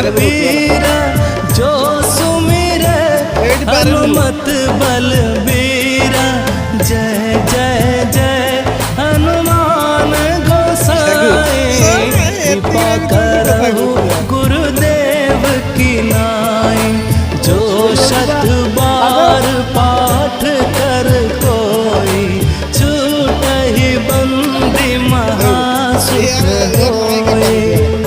वीरा जो सुमिरे हनुमत बलबीरा। जय जय जय हनुमान गोसाई कृपा करहु गुरुदेव की नाई। जो शत बार पाठ कर कोई छूटहि बंदी महासुख होई।